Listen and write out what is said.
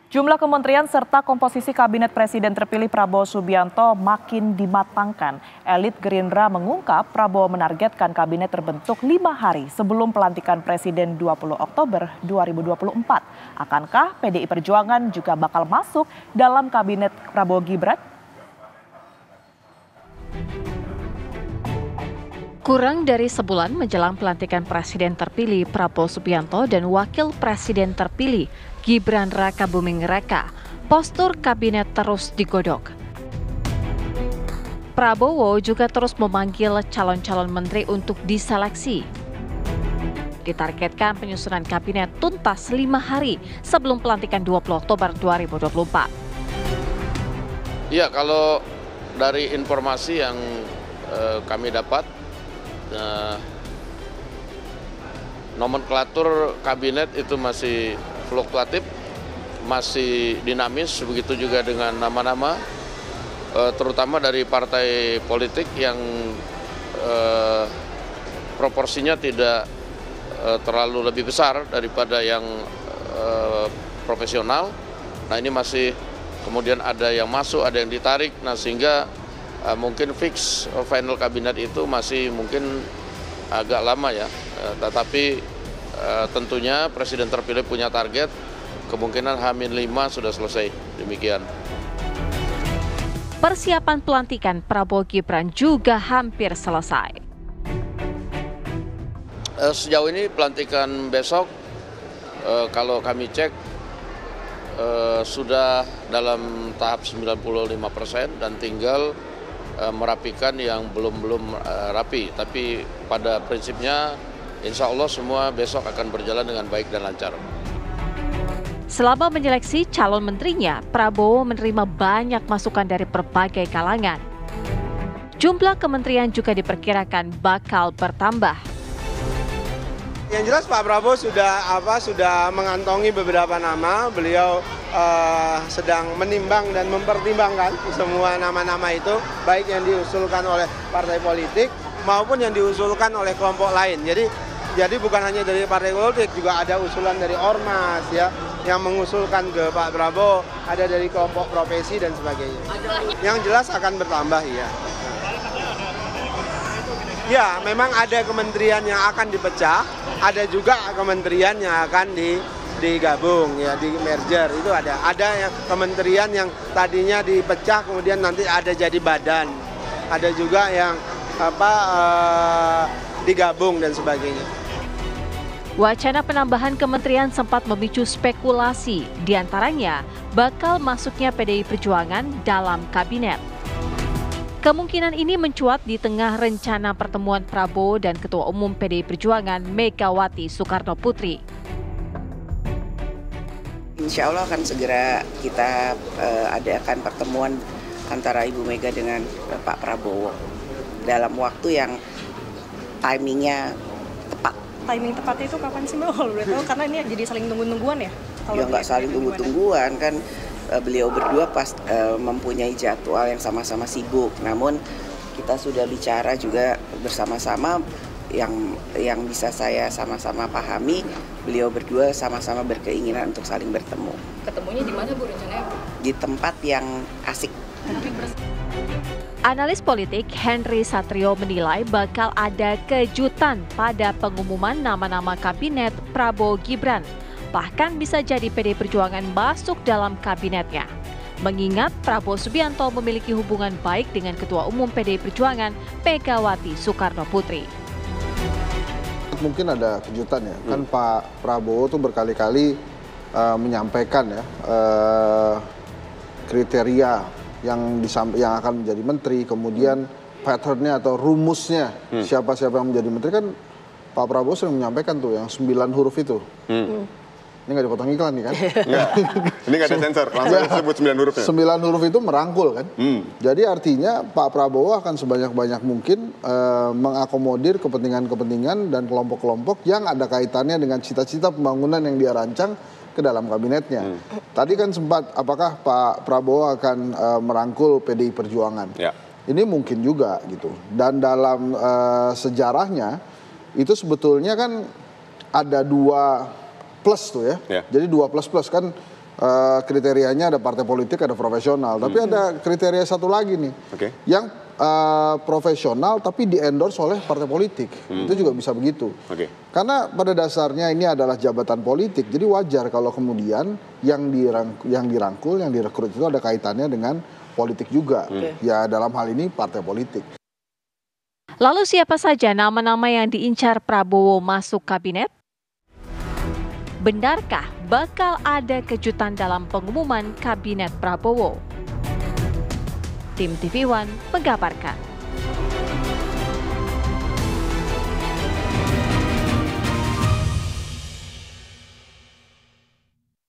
Jumlah kementerian serta komposisi kabinet Presiden terpilih Prabowo Subianto makin dimatangkan. Elit Gerindra mengungkap Prabowo menargetkan kabinet terbentuk 5 hari sebelum pelantikan Presiden 20 Oktober 2024. Akankah PDI Perjuangan juga bakal masuk dalam kabinet Prabowo Gibran? Kurang dari sebulan menjelang pelantikan Presiden terpilih Prabowo Subianto dan Wakil Presiden terpilih Gibran Rakabuming Raka, postur kabinet terus digodok. Prabowo juga terus memanggil calon-calon menteri untuk diseleksi. Ditargetkan penyusunan kabinet tuntas 5 hari sebelum pelantikan 20 Oktober 2024. Ya, kalau dari informasi yang kami dapat, nomenklatur kabinet itu masih fluktuatif, masih dinamis, begitu juga dengan nama-nama, terutama dari partai politik yang proporsinya tidak terlalu lebih besar daripada yang profesional. Nah, ini masih kemudian ada yang masuk, ada yang ditarik, nah sehingga mungkin fix final kabinet itu masih mungkin agak lama ya, tetapi tentunya Presiden terpilih punya target, kemungkinan H-5 sudah selesai, demikian. Persiapan pelantikan Prabowo Gibran juga hampir selesai. Sejauh ini pelantikan besok, kalau kami cek, sudah dalam tahap 95% dan tinggal merapikan yang belum rapi. Tapi pada prinsipnya insya Allah semua besok akan berjalan dengan baik dan lancar. Selama menyeleksi calon menterinya, Prabowo menerima banyak masukan dari berbagai kalangan. Jumlah kementerian juga diperkirakan bakal bertambah. Yang jelas Pak Prabowo sudah mengantongi beberapa nama. Beliau sedang menimbang dan mempertimbangkan semua nama-nama itu, baik yang diusulkan oleh partai politik maupun yang diusulkan oleh kelompok lain. Jadi bukan hanya dari partai politik, juga ada usulan dari ormas ya yang mengusulkan ke Pak Prabowo, ada dari kelompok profesi dan sebagainya. Yang jelas akan bertambah ya. Ya, memang ada kementerian yang akan dipecah, ada juga kementerian yang akan digabung ya, di merger itu ada. Ada yang kementerian yang tadinya dipecah kemudian nanti ada jadi badan. Ada juga yang digabung dan sebagainya. Wacana penambahan kementerian sempat memicu spekulasi, diantaranya bakal masuknya PDI Perjuangan dalam kabinet. Kemungkinan ini mencuat di tengah rencana pertemuan Prabowo dan Ketua Umum PDI Perjuangan Megawati Soekarno Putri. Insya Allah akan segera kita adakan pertemuan antara Ibu Mega dengan Pak Prabowo dalam waktu yang timingnya tepat. Timing tepatnya itu kapan sih Mbak, kalau boleh tahu? Karena ini jadi saling tunggu-tungguan ya? Ya nggak saling tunggu-tungguan kan, beliau berdua mempunyai jadwal yang sama-sama sibuk. Namun kita sudah bicara juga bersama-sama yang bisa saya sama-sama pahami, beliau berdua sama-sama berkeinginan untuk saling bertemu. Ketemunya di mana Bu rencananya? Di tempat yang asik. Analis politik Henry Satrio menilai bakal ada kejutan pada pengumuman nama-nama kabinet Prabowo Gibran. Bahkan bisa jadi PDI Perjuangan masuk dalam kabinetnya. Mengingat Prabowo Subianto memiliki hubungan baik dengan Ketua Umum PDI Perjuangan Megawati Soekarno Putri. Mungkin ada kejutan ya, kan Pak Prabowo tuh berkali-kali menyampaikan ya kriteria yang akan menjadi menteri, kemudian patternnya atau rumusnya siapa-siapa yang menjadi menteri, kan Pak Prabowo sering menyampaikan tuh yang 9 huruf itu. Ini nggak dipotong iklan nih kan? Ini nggak ada sensor, langsung disebut 9 hurufnya. 9 huruf itu merangkul kan? Jadi artinya Pak Prabowo akan sebanyak-banyak mungkin mengakomodir kepentingan-kepentingan dan kelompok-kelompok yang ada kaitannya dengan cita-cita pembangunan yang dia rancang ke dalam kabinetnya. Tadi kan sempat, apakah Pak Prabowo akan merangkul PDI Perjuangan? Ya. Ini mungkin juga gitu. Dan dalam sejarahnya itu sebetulnya kan ada 2 plus tuh ya. Jadi 2 plus kan kriterianya ada partai politik, ada profesional. Tapi ada kriteria satu lagi nih, yang profesional tapi di-endorse oleh partai politik. Itu juga bisa begitu. Karena pada dasarnya ini adalah jabatan politik, jadi wajar kalau kemudian yang dirangkul, yang direkrut itu ada kaitannya dengan politik juga. Ya dalam hal ini partai politik. Lalu siapa saja nama-nama yang diincar Prabowo masuk kabinet? Benarkah bakal ada kejutan dalam pengumuman kabinet Prabowo? Tim TV One mengabarkan.